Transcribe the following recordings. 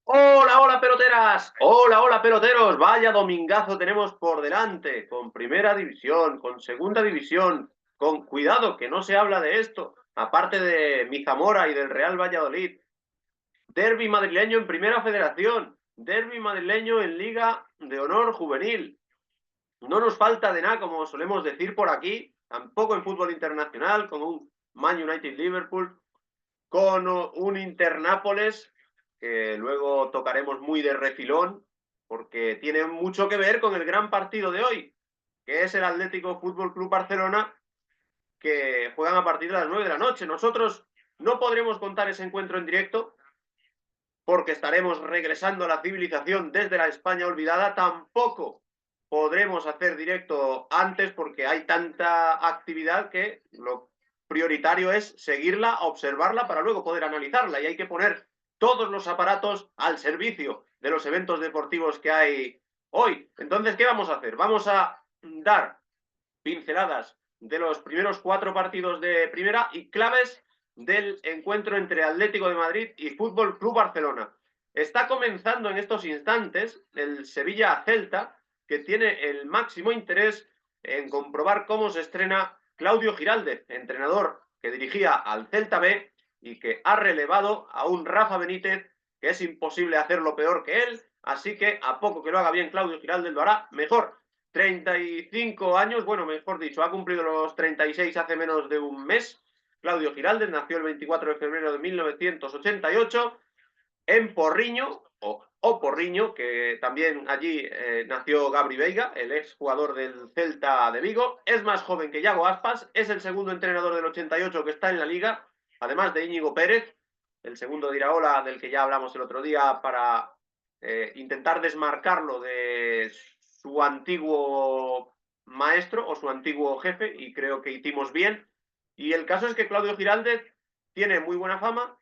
Hola, hola peloteras, hola, hola peloteros, vaya domingazo tenemos por delante, con primera división, con segunda división, con cuidado que no se habla de esto, aparte de mi Zamora y del Real Valladolid, derbi madrileño en primera federación, derbi madrileño en Liga de Honor Juvenil, no nos falta de nada como solemos decir por aquí, tampoco en fútbol internacional, con un Man United Liverpool, con un Inter-Nápoles, que luego tocaremos muy de refilón, porque tiene mucho que ver con el gran partido de hoy, que es el Atlético Fútbol Club Barcelona, que juegan a partir de las 9 de la noche. Nosotros no podremos contar ese encuentro en directo, porque estaremos regresando a la civilización desde la España olvidada. Tampoco podremos hacer directo antes, porque hay tanta actividad que lo prioritario es seguirla, observarla para luego poder analizarla, y hay que poner todos los aparatos al servicio de los eventos deportivos que hay hoy. Entonces, ¿qué vamos a hacer? Vamos a dar pinceladas de los primeros 4 partidos de primera y claves del encuentro entre Atlético de Madrid y Fútbol Club Barcelona. Está comenzando en estos instantes el Sevilla-Celta, que tiene el máximo interés en comprobar cómo se estrena Claudio Giraldez, entrenador que dirigía al Celta B y que ha relevado a un Rafa Benítez que es imposible hacerlo peor que él, así que a poco que lo haga bien Claudio Giraldez lo hará mejor. 35 años, bueno, mejor dicho, ha cumplido los 36 hace menos de un mes. Claudio Giraldez nació el 24 de febrero de 1988 en Porriño, o Porriño, que también allí nació Gabri Veiga, el ex jugador del Celta de Vigo. Es más joven que Yago Aspas, es el segundo entrenador del 88 que está en la liga, además de Íñigo Pérez, el segundo de Iraola, del que ya hablamos el otro día, para intentar desmarcarlo de su antiguo maestro o su antiguo jefe, y creo que hicimos bien. Y el caso es que Claudio Giraldez tiene muy buena fama,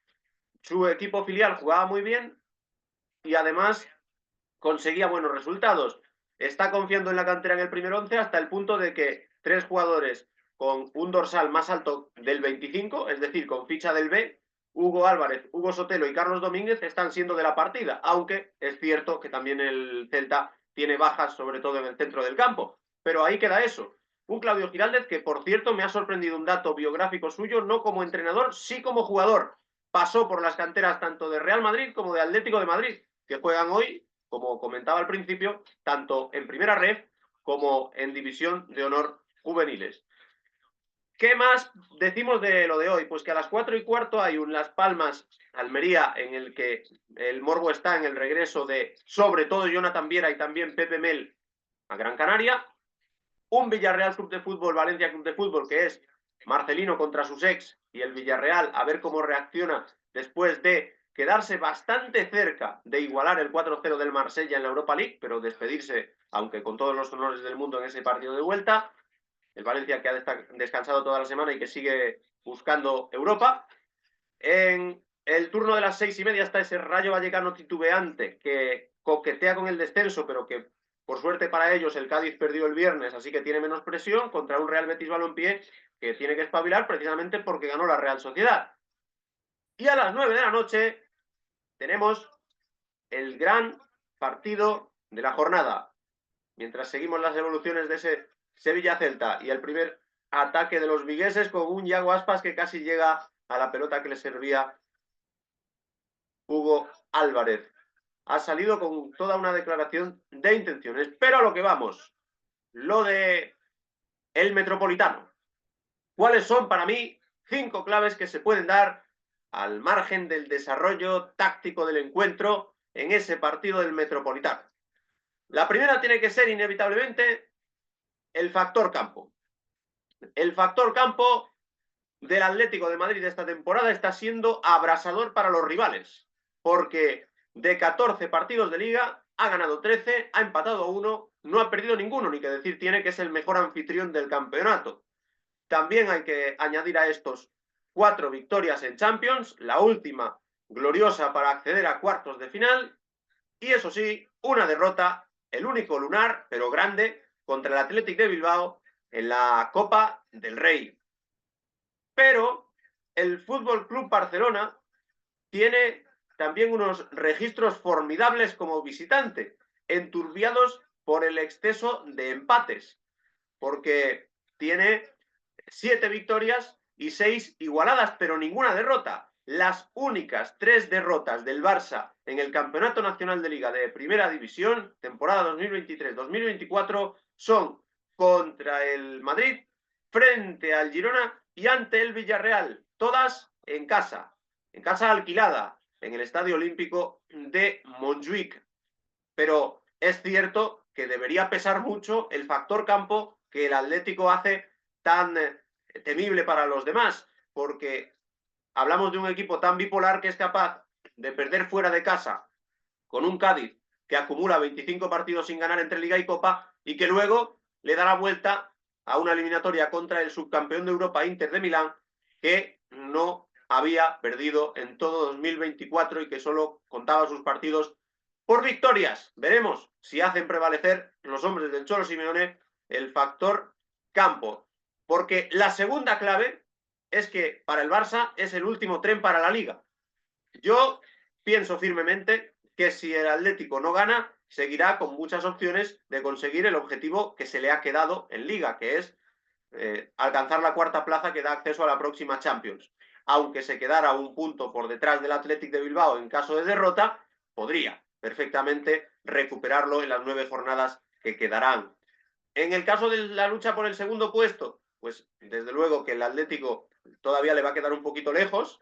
su equipo filial jugaba muy bien y además conseguía buenos resultados. Está confiando en la cantera en el primer 11 hasta el punto de que 3 jugadores con un dorsal más alto del 25, es decir, con ficha del B, Hugo Álvarez, Hugo Sotelo y Carlos Domínguez, están siendo de la partida, aunque es cierto que también el Celta tiene bajas, sobre todo en el centro del campo. Pero ahí queda eso. Un Claudio Giraldez que, por cierto, me ha sorprendido un dato biográfico suyo, no como entrenador, sí como jugador. Pasó por las canteras tanto de Real Madrid como de Atlético de Madrid, que juegan hoy, como comentaba al principio, tanto en primera ref como en división de honor juveniles. ¿Qué más decimos de lo de hoy? Pues que a las 4:15 hay un Las Palmas Almería, en el que el morbo está en el regreso de, sobre todo, Jonathan Viera y también Pepe Mel a Gran Canaria. Un Villarreal Club de Fútbol, Valencia Club de Fútbol, que es Marcelino contra sus ex, y el Villarreal a ver cómo reacciona después de quedarse bastante cerca de igualar el 4-0 del Marsella en la Europa League, pero despedirse, aunque con todos los honores del mundo, en ese partido de vuelta. El Valencia, que ha descansado toda la semana y que sigue buscando Europa. En el turno de las 6:30 está ese Rayo Vallecano titubeante que coquetea con el descenso, pero que por suerte para ellos el Cádiz perdió el viernes, así que tiene menos presión, contra un Real Betis Balompié que tiene que espabilar precisamente porque ganó la Real Sociedad. Y a las 9 de la noche tenemos el gran partido de la jornada, mientras seguimos las evoluciones de ese Sevilla-Celta y el primer ataque de los vigueses, con un Yago Aspas que casi llega a la pelota que le servía Hugo Álvarez. Ha salido con toda una declaración de intenciones, pero a lo que vamos, lo de el Metropolitano. ¿Cuáles son para mí 5 claves que se pueden dar al margen del desarrollo táctico del encuentro en ese partido del Metropolitano? La primera tiene que ser inevitablemente el factor campo. El factor campo del Atlético de Madrid de esta temporada está siendo abrasador para los rivales, porque de 14 partidos de liga ha ganado 13, ha empatado 1, no ha perdido ninguno, ni que decir tiene que es el mejor anfitrión del campeonato. También hay que añadir a estos 4 victorias en Champions, la última gloriosa para acceder a cuartos de final, y eso sí, una derrota, el único lunar, pero grande, contra el Athletic de Bilbao en la Copa del Rey. Pero el Fútbol Club Barcelona tiene también unos registros formidables como visitante, enturbiados por el exceso de empates, porque tiene 7 victorias y 6 igualadas, pero ninguna derrota. Las únicas 3 derrotas del Barça en el Campeonato Nacional de Liga de Primera División, temporada 2023-2024, son contra el Madrid, frente al Girona y ante el Villarreal, todas en casa alquilada, en el Estadio Olímpico de Montjuic. Pero es cierto que debería pesar mucho el factor campo que el Atlético hace tan temible para los demás, porque hablamos de un equipo tan bipolar que es capaz de perder fuera de casa con un Cádiz que acumula 25 partidos sin ganar entre Liga y Copa y que luego le da la vuelta a una eliminatoria contra el subcampeón de Europa, Inter de Milán, que no había perdido en todo 2024 y que solo contaba sus partidos por victorias. Veremos si hacen prevalecer los hombres del Cholo Simeone el factor campo, porque la segunda clave es que para el Barça es el último tren para la Liga. Yo pienso firmemente que si el Atlético no gana, seguirá con muchas opciones de conseguir el objetivo que se le ha quedado en Liga, que es alcanzar la cuarta plaza que da acceso a la próxima Champions. Aunque se quedara un punto por detrás del Athletic de Bilbao en caso de derrota, podría perfectamente recuperarlo en las 9 jornadas que quedarán. En el caso de la lucha por el segundo puesto, pues desde luego que el Atlético todavía le va a quedar un poquito lejos,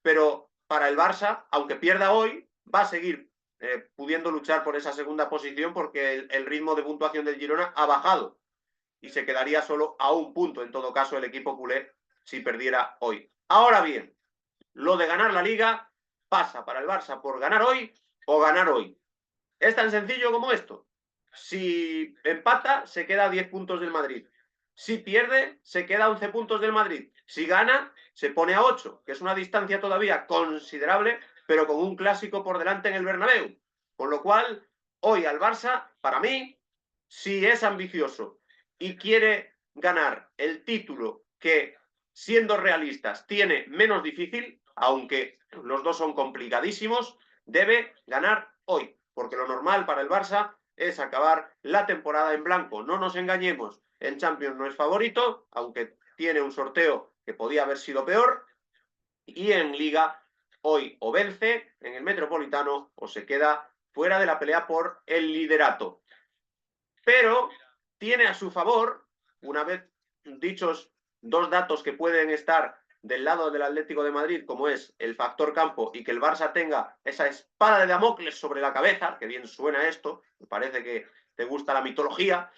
pero para el Barça, aunque pierda hoy, va a seguir pudiendo luchar por esa segunda posición porque el ritmo de puntuación del Girona ha bajado y se quedaría solo a un punto, en todo caso, el equipo culé si perdiera hoy. Ahora bien, lo de ganar la Liga pasa para el Barça por ganar hoy o ganar hoy. Es tan sencillo como esto. Si empata, se queda a 10 puntos del Madrid. Si pierde, se queda a 11 puntos del Madrid. Si gana, se pone a 8, que es una distancia todavía considerable, pero con un clásico por delante en el Bernabéu. Con lo cual, hoy al Barça, para mí, si es ambicioso y quiere ganar el título que, siendo realistas, tiene menos difícil, aunque los dos son complicadísimos, debe ganar hoy, porque lo normal para el Barça es acabar la temporada en blanco. No nos engañemos, en Champions no es favorito, aunque tiene un sorteo que podía haber sido peor, y en Liga hoy o vence en el Metropolitano o se queda fuera de la pelea por el liderato. Pero tiene a su favor, una vez dichos 2 datos que pueden estar del lado del Atlético de Madrid, como es el factor campo y que el Barça tenga esa espada de Damocles sobre la cabeza, que bien suena esto, me parece que te gusta la mitología,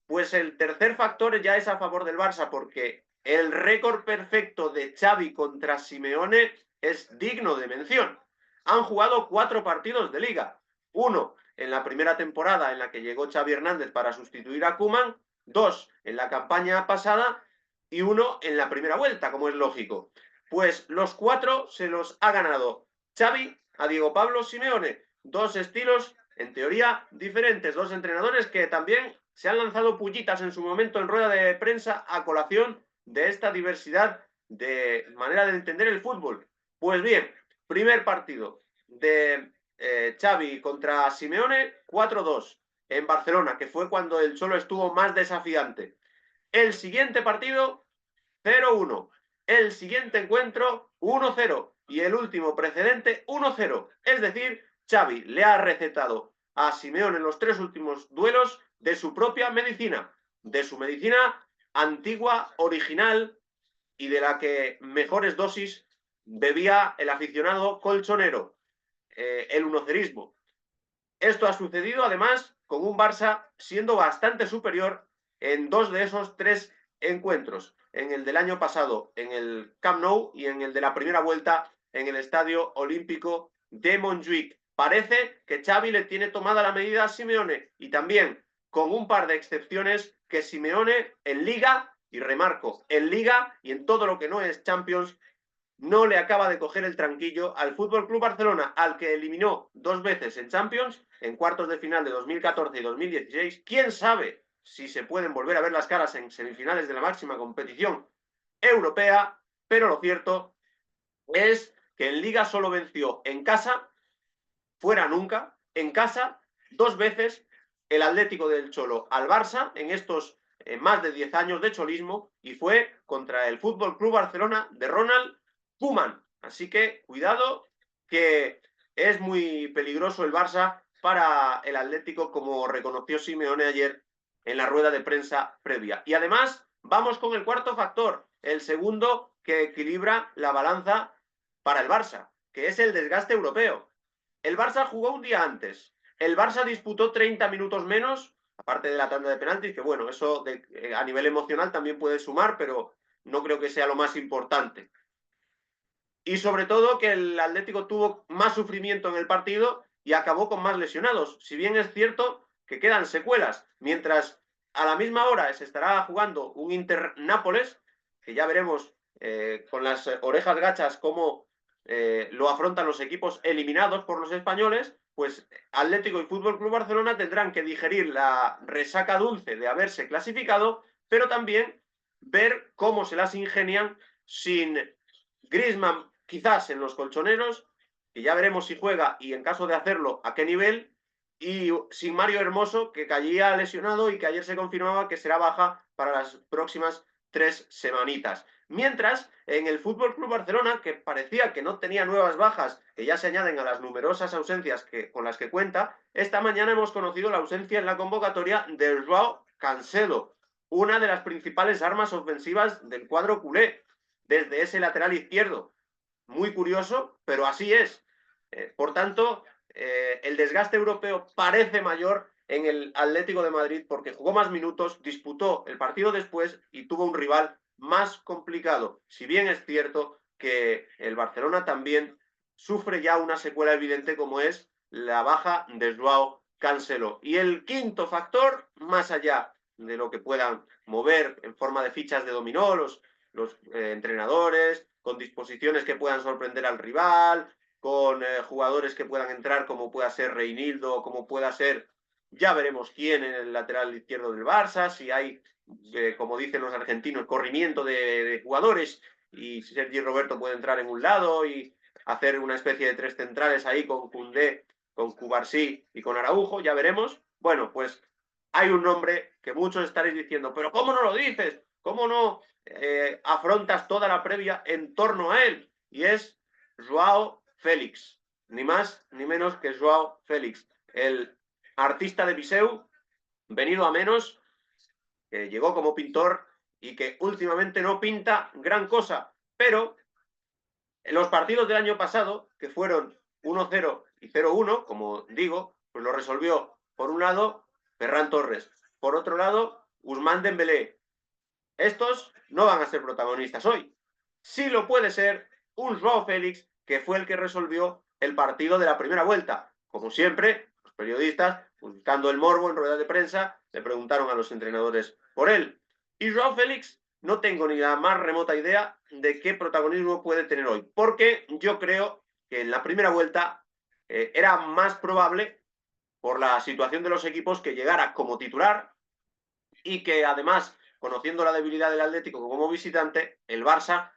pues el tercer factor ya es a favor del Barça, porque el récord perfecto de Xavi contra Simeone es digno de mención. Han jugado 4 partidos de Liga, uno en la primera temporada en la que llegó Xavi Hernández para sustituir a Koeman, 2 en la campaña pasada y 1 en la primera vuelta, como es lógico. Pues los 4 se los ha ganado Xavi a Diego Pablo Simeone. 2 estilos, en teoría, diferentes. 2 entrenadores que también se han lanzado pullitas en su momento en rueda de prensa a colación de esta diversidad de manera de entender el fútbol. Pues bien, primer partido de Xavi contra Simeone, 4-2 en Barcelona, que fue cuando el Cholo estuvo más desafiante. El siguiente partido, 0-1. El siguiente encuentro, 1-0. Y el último precedente, 1-0. Es decir, Xavi le ha recetado a Simeone en los 3 últimos duelos de su propia medicina, de su medicina antigua, original y de la que mejores dosis bebía el aficionado colchonero, el unocerismo. Esto ha sucedido además con un Barça siendo bastante superior en 2 de esos 3 encuentros, en el del año pasado en el Camp Nou y en el de la primera vuelta en el Estadio Olímpico de Montjuic. Parece que Xavi le tiene tomada la medida a Simeone y también con un par de excepciones que Simeone en Liga, y remarco, en Liga y en todo lo que no es Champions, no le acaba de coger el tranquillo al Fútbol Club Barcelona, al que eliminó 2 veces en Champions, en cuartos de final de 2014 y 2016. ¿Quién sabe si se pueden volver a ver las caras en semifinales de la máxima competición europea? Pero lo cierto es que en Liga solo venció en casa, fuera nunca, en casa, 2 veces el Atlético del Cholo al Barça en estos más de 10 años de cholismo, y fue contra el Fútbol Club Barcelona de Ronald Koeman. Así que cuidado, que es muy peligroso el Barça para el Atlético, como reconoció Simeone ayer en la rueda de prensa previa. Y además vamos con el cuarto factor, el segundo que equilibra la balanza para el Barça, que es el desgaste europeo. El Barça jugó un día antes. El Barça disputó 30 minutos menos, aparte de la tanda de penaltis, que bueno, eso a nivel emocional también puede sumar, pero no creo que sea lo más importante. Y sobre todo que el Atlético tuvo más sufrimiento en el partido y acabó con más lesionados. Si bien es cierto que quedan secuelas, mientras a la misma hora se estará jugando un Inter-Nápoles, que ya veremos con las orejas gachas cómo lo afrontan los equipos eliminados por los españoles, pues Atlético y Fútbol Club Barcelona tendrán que digerir la resaca dulce de haberse clasificado, pero también ver cómo se las ingenian sin Griezmann quizás en los colchoneros, que ya veremos si juega y en caso de hacerlo a qué nivel, y sin Mario Hermoso, que caía lesionado y que ayer se confirmaba que será baja para las próximas 3 semanitas. Mientras, en el Fútbol Club Barcelona, que parecía que no tenía nuevas bajas, que ya se añaden a las numerosas ausencias con las que cuenta, esta mañana hemos conocido la ausencia en la convocatoria de Joao Cancelo, una de las principales armas ofensivas del cuadro culé, desde ese lateral izquierdo. Muy curioso, pero así es. Por tanto, el desgaste europeo parece mayor en el Atlético de Madrid porque jugó más minutos, disputó el partido después y tuvo un rival más complicado. Si bien es cierto que el Barcelona también sufre ya una secuela evidente como es la baja de Joao Cancelo. Y el quinto factor, más allá de lo que puedan mover en forma de fichas de dominó los entrenadores, con disposiciones que puedan sorprender al rival, con jugadores que puedan entrar como pueda ser Reinildo, como pueda ser, ya veremos quién en el lateral izquierdo del Barça, si hay, como dicen los argentinos, corrimiento de jugadores y Sergi Roberto puede entrar en un lado y hacer una especie de 3 centrales ahí con Koundé, con Cubarsí y con Araujo, ya veremos. Bueno, pues hay un nombre que muchos estaréis diciendo, pero ¿cómo no lo dices? ¿Cómo no afrontas toda la previa en torno a él? Y es Joao Félix, ni más ni menos que Joao Félix, el artista de Viseu, venido a menos, que llegó como pintor y que últimamente no pinta gran cosa, pero en los partidos del año pasado, que fueron 1-0 y 0-1, como digo, pues lo resolvió por un lado Ferran Torres, por otro lado Ousmane Dembélé. Estos no van a ser protagonistas hoy. Sí lo puede ser un Joao Félix, que fue el que resolvió el partido de la primera vuelta. Como siempre, los periodistas, buscando el morbo en ruedas de prensa, le preguntaron a los entrenadores por él. Y Joao Félix no tengo ni la más remota idea de qué protagonismo puede tener hoy, porque yo creo que en la primera vuelta era más probable, por la situación de los equipos, que llegara como titular y que además, conociendo la debilidad del Atlético como visitante, el Barça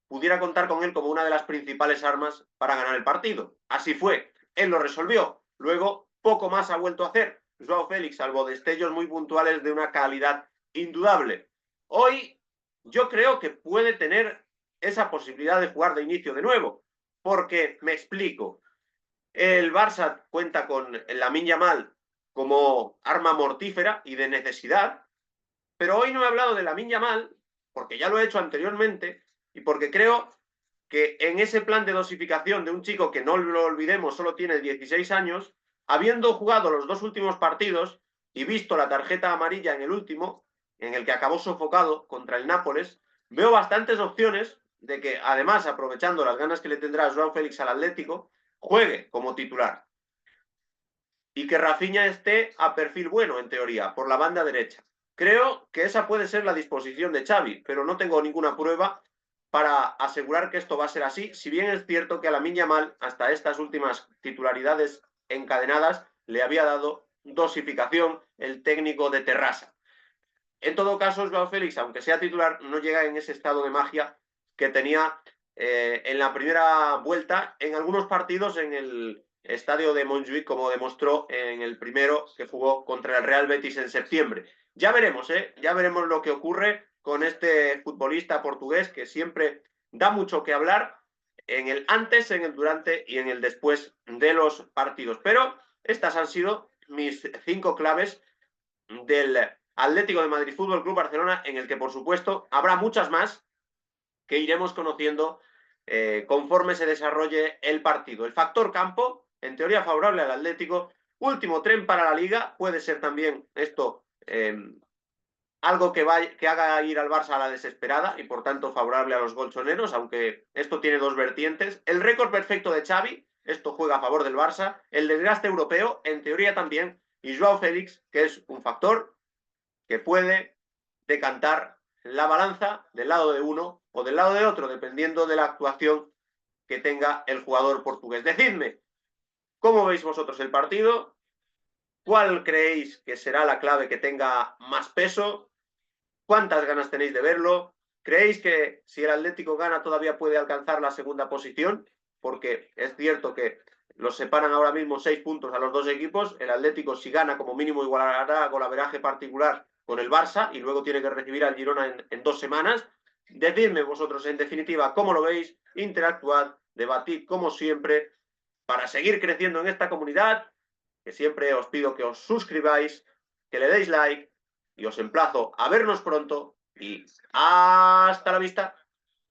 pudiera contar con él como una de las principales armas para ganar el partido. Así fue, él lo resolvió. Luego, poco más ha vuelto a hacer Joao Félix, salvo destellos muy puntuales de una calidad indudable. Hoy yo creo que puede tener esa posibilidad de jugar de inicio de nuevo, porque me explico. El Barça cuenta con Lamine Yamal como arma mortífera y de necesidad, pero hoy no he hablado de Lamine Yamal porque ya lo he hecho anteriormente y porque creo que en ese plan de dosificación de un chico que, no lo olvidemos, solo tiene 16 años, habiendo jugado los 2 últimos partidos y visto la tarjeta amarilla en el último, en el que acabó sofocado contra el Nápoles, veo bastantes opciones de que, además, aprovechando las ganas que le tendrá Joao Félix al Atlético, juegue como titular. Y que Rafinha esté a perfil bueno, en teoría, por la banda derecha. Creo que esa puede ser la disposición de Xavi, pero no tengo ninguna prueba para asegurar que esto va a ser así, si bien es cierto que a Lamine Yamal, hasta estas últimas titularidades encadenadas, le había dado dosificación el técnico de Terrassa. En todo caso, Joao Félix, aunque sea titular, no llega en ese estado de magia que tenía en la primera vuelta en algunos partidos en el estadio de Montjuïc, como demostró en el primero que jugó contra el Real Betis en septiembre. Ya veremos, ya veremos lo que ocurre con este futbolista portugués que siempre da mucho que hablar en el antes, en el durante y en el después de los partidos. Pero estas han sido mis 5 claves del Atlético de Madrid Fútbol Club Barcelona, en el que por supuesto habrá muchas más que iremos conociendo conforme se desarrolle el partido. El factor campo, en teoría favorable al Atlético, último tren para la Liga, puede ser también esto algo que haga ir al Barça a la desesperada y por tanto favorable a los colchoneros, aunque esto tiene dos vertientes. El récord perfecto de Xavi, esto juega a favor del Barça. El desgaste europeo, en teoría también. Y Joao Félix, que es un factor que puede decantar la balanza del lado de uno o del lado de otro, dependiendo de la actuación que tenga el jugador portugués. Decidme, ¿cómo veis vosotros el partido? ¿Cuál creéis que será la clave que tenga más peso? ¿Cuántas ganas tenéis de verlo? ¿Creéis que si el Atlético gana todavía puede alcanzar la segunda posición? Porque es cierto que los separan ahora mismo 6 puntos a los dos equipos. El Atlético, si gana, como mínimo igualará golaveraje particular con el Barça y luego tiene que recibir al Girona en 2 semanas. Decidme vosotros, en definitiva, cómo lo veis, interactuad, debatid como siempre para seguir creciendo en esta comunidad, que siempre os pido que os suscribáis, que le deis like y os emplazo a vernos pronto y hasta la vista.